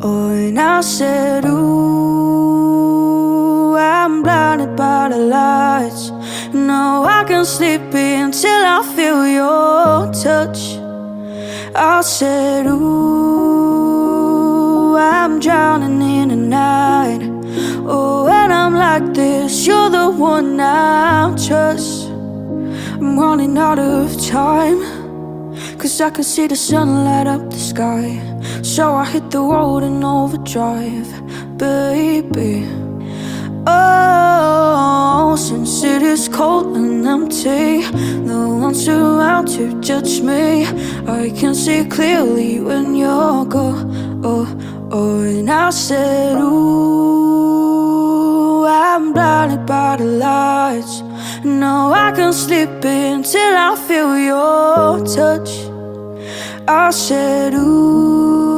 and I said, ooh, I'm blinded by the lights. No, I can't sleep until I feel your touch. I said, ooh, I'm drowning in the night. Oh, when I'm like this, you're the one I trust. I'm running out of time, 'cause I can see the sun light up the sky. So I hit the road in overdrive, baby. Oh, since it is cold and empty, no one's around to judge me. I can see clearly when you're gone. Oh, oh, and I said, ooh, I'm blinded by the lights. No, I can't sleep until I feel your touch. I said, ooh,